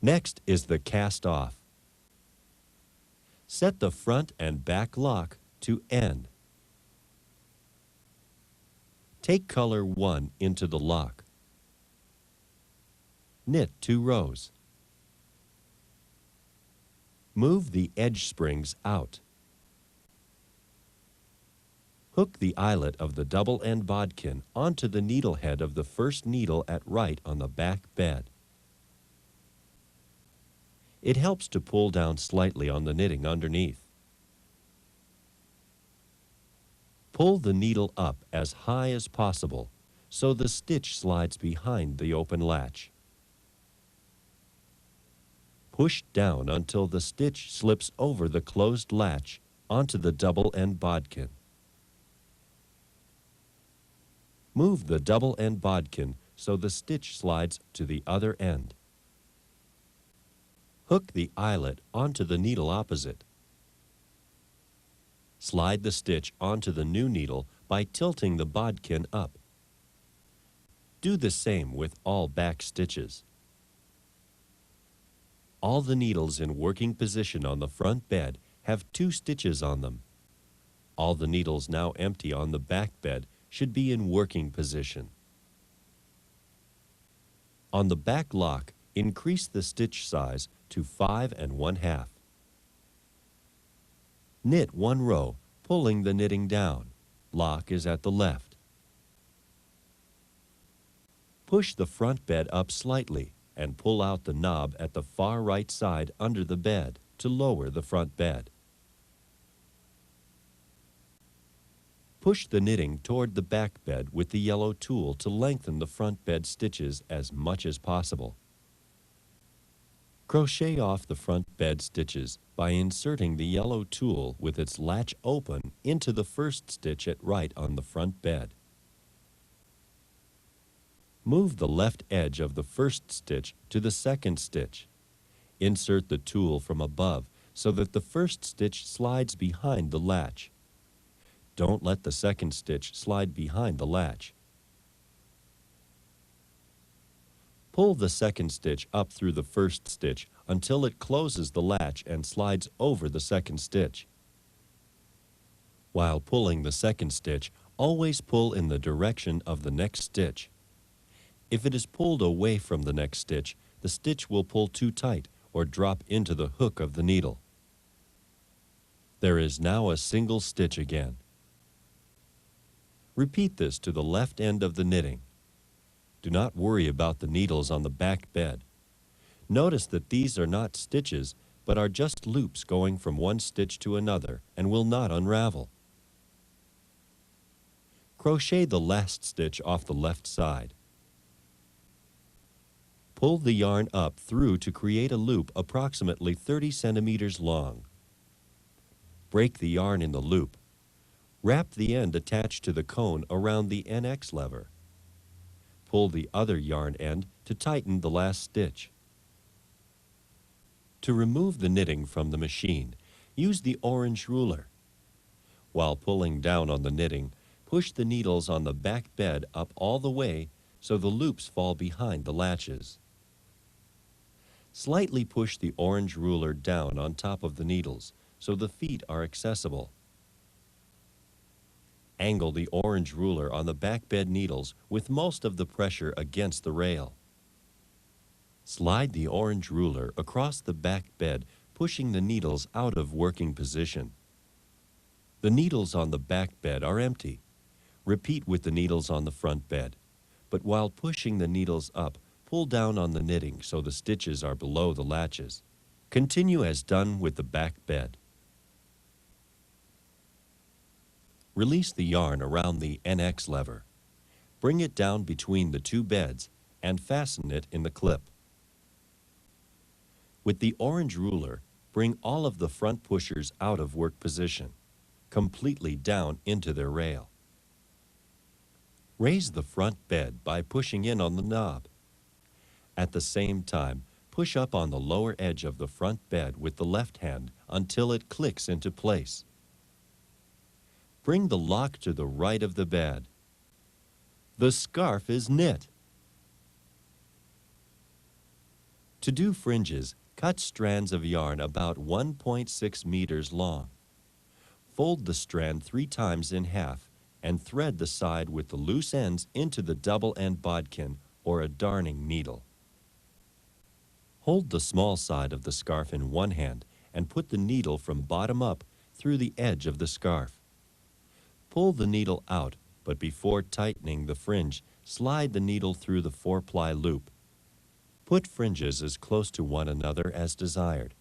Next is the cast off. Set the front and back lock to N. Take color 1 into the lock. Knit 2 rows. Move the edge springs out. Hook the eyelet of the double-end bodkin onto the needle head of the first needle at right on the back bed. It helps to pull down slightly on the knitting underneath. Pull the needle up as high as possible so the stitch slides behind the open latch. Push down until the stitch slips over the closed latch onto the double-end bodkin. Move the double-end bodkin so the stitch slides to the other end. Hook the eyelet onto the needle opposite. Slide the stitch onto the new needle by tilting the bodkin up. Do the same with all back stitches. All the needles in working position on the front bed have 2 stitches on them. All the needles now empty on the back bed should be in working position. On the back lock, increase the stitch size to 5 1/2. Knit 1 row, pulling the knitting down. Lock is at the left. Push the front bed up slightly and pull out the knob at the far right side under the bed to lower the front bed. Push the knitting toward the back bed with the yellow tool to lengthen the front bed stitches as much as possible. Crochet off the front bed stitches by inserting the yellow tool with its latch open into the first stitch at right on the front bed. Move the left edge of the first stitch to the second stitch. Insert the tool from above so that the first stitch slides behind the latch. Don't let the second stitch slide behind the latch. Pull the second stitch up through the first stitch until it closes the latch and slides over the second stitch. While pulling the second stitch, always pull in the direction of the next stitch. If it is pulled away from the next stitch, the stitch will pull too tight or drop into the hook of the needle. There is now a single stitch again. Repeat this to the left end of the knitting. Do not worry about the needles on the back bed. Notice that these are not stitches, but are just loops going from one stitch to another and will not unravel. Crochet the last stitch off the left side. Pull the yarn up through to create a loop approximately 30 centimeters long. Break the yarn in the loop. Wrap the end attached to the cone around the NX lever. Pull the other yarn end to tighten the last stitch. To remove the knitting from the machine, use the orange ruler. While pulling down on the knitting, push the needles on the back bed up all the way so the loops fall behind the latches. Slightly push the orange ruler down on top of the needles so the feet are accessible. Angle the orange ruler on the back bed needles with most of the pressure against the rail. Slide the orange ruler across the back bed, pushing the needles out of working position. The needles on the back bed are empty. Repeat with the needles on the front bed, but while pushing the needles up, pull down on the knitting so the stitches are below the latches. Continue as done with the back bed. Release the yarn around the NX lever. Bring it down between the 2 beds and fasten it in the clip. With the orange ruler, bring all of the front pushers out of work position, completely down into their rail. Raise the front bed by pushing in on the knob. At the same time, push up on the lower edge of the front bed with the left hand until it clicks into place. Bring the lock to the right of the bed. The scarf is knit. To do fringes, cut strands of yarn about 1.6 meters long. Fold the strand 3 times in half and thread the side with the loose ends into the double-end bodkin or a darning needle. Hold the small side of the scarf in one hand and put the needle from bottom up through the edge of the scarf. Pull the needle out, but before tightening the fringe, slide the needle through the 4-ply loop. Put fringes as close to one another as desired.